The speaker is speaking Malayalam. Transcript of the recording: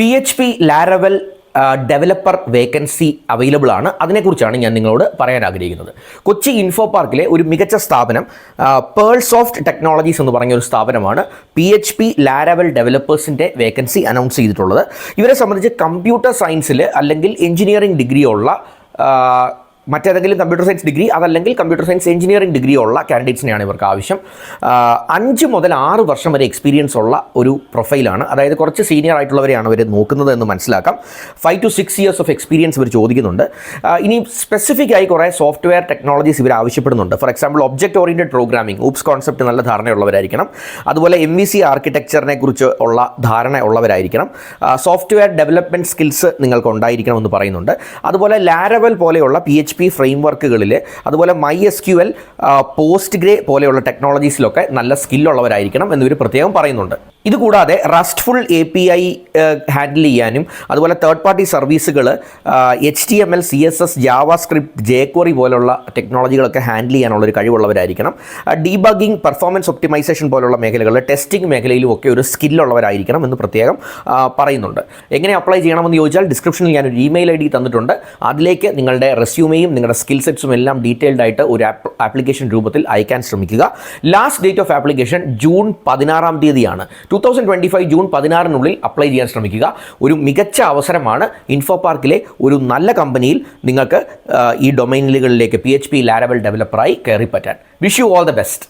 PHP Laravel developer vacancy available ആണ്. അതിനെക്കുറിച്ചാണ് ഞാൻ നിങ്ങളോട് പറയാൻ ആഗ്രഹിക്കുന്നത്. കൊച്ചി ഇൻഫോ പാർക്കിലെ ഒരു മികച്ച സ്ഥാപനം പേൾസോഫ്റ്റ് ടെക്നോളജീസ് എന്ന് പറഞ്ഞ ഒരു സ്ഥാപനമാണ് PHP Laravel ഡെവലപ്പേഴ്സിൻ്റെ വേക്കൻസി അനൗൺസ് ചെയ്തിട്ടുള്ളത്. ഇവരെ സംബന്ധിച്ച് കമ്പ്യൂട്ടർ സയൻസിൽ അല്ലെങ്കിൽ എഞ്ചിനീയറിംഗ് ഡിഗ്രി ഉള്ള മറ്റേതെങ്കിലും കമ്പ്യൂട്ടർ സയൻസ് ഡിഗ്രി അതല്ലെങ്കിൽ കമ്പ്യൂട്ടർ സയൻസ് എഞ്ചിനീയറിംഗ് ഡിഗ്രി ഉള്ള കാൻഡിഡേറ്റ്സിനെയാണ് ഇവർക്ക് ആവശ്യം. 5 മുതൽ 6 വർഷം വരെ എക്സ്പീരിയൻസ് ഉള്ള ഒരു പ്രൊഫൈലാണ്. അതായത് കുറച്ച് സീനിയർ ആയിട്ടുള്ളവരെയാണ് അവർ നോക്കുന്നത് എന്ന് മനസ്സിലാക്കാം. 5 to 6 years ഓഫ് എക്സ്പീരിയൻസ് ഇവർ ചോദിക്കുന്നുണ്ട്. ഇനി സ്പെസിഫിക് ആയി കുറേ സോഫ്റ്റ്വെയർ ടെക്നോളജീസ് ഇവർ ആവശ്യപ്പെടുന്നുണ്ട്. For example object oriented programming, OOPS concept നല്ല ധാരണയുള്ളവരായിരിക്കണം. അതുപോലെ MVC ആർക്കിടെക്ചറിനെ കുറിച്ച് ഉള്ള ധാരണ ഉള്ളവരായിരിക്കണം. സോഫ്റ്റ്വെയർ ഡെവലപ്മെൻറ്റ് സ്കിൽസ് നിങ്ങൾക്ക് ഉണ്ടായിരിക്കണം എന്ന് പറയുന്നുണ്ട്. അതുപോലെ ലാരവൽ പോലെയുള്ള PHP ഫ്രെയിംവർക്കുകളിൽ, അതുപോലെ MySQL, പോസ്റ്റ്ഗ്രേ പോലെയുള്ള ടെക്നോളജീസിലൊക്കെ നല്ല സ്കില്ലുള്ളവരായിരിക്കണം എന്നിവർ പ്രത്യേകം പറയുന്നുണ്ട്. ഇതുകൂടാതെ റസ്റ്റ്ഫുൾ API ഹാൻഡിൽ ചെയ്യാനും അതുപോലെ തേർഡ് പാർട്ടി സർവീസുകൾ HTML, CSS, JavaScript, jQuery പോലുള്ള ടെക്നോളജികളൊക്കെ ഹാൻഡിൽ ചെയ്യാനുള്ളൊരു കഴിവുള്ളവരായിരിക്കണം. ഡീബഗിങ്, പെർഫോമൻസ് ഒപ്റ്റിമൈസേഷൻ പോലുള്ള മേഖലകളിൽ, ടെസ്റ്റിംഗ് മേഖലയിലും ഒക്കെ ഒരു സ്കില്ലുള്ളവരായിരിക്കണം എന്ന് പ്രത്യേകം പറയുന്നുണ്ട്. എങ്ങനെ അപ്ലൈ ചെയ്യണമെന്ന് ചോദിച്ചാൽ ഡിസ്ക്രിപ്ഷനിൽ ഞാനൊരു ഇമെയിൽ ID തന്നിട്ടുണ്ട്. അതിലേക്ക് നിങ്ങളുടെ റെസ്യൂമെയും നിങ്ങളുടെ സ്കിൽ സെറ്റ്സും എല്ലാം ഡീറ്റെയിൽഡ് ആയിട്ട് ഒരു ആപ്ലിക്കേഷൻ രൂപത്തിൽ അയക്കാൻ ശ്രമിക്കുക. Last date of application June 16 2025 June 16 apply ചെയ്യാൻ ശ്രമിക്കുക. ഒരു മികച്ച അവസരമാണ് ഇൻഫോ പാർക്കിലെ ഒരു നല്ല കമ്പനിയിൽ നിങ്ങൾക്ക് ഈ ഡൊമൈനുകളിലേക്ക് PHP Laravel ഡെവലപ്പറായി കയറി പറ്റാൻ. Wish you all the best.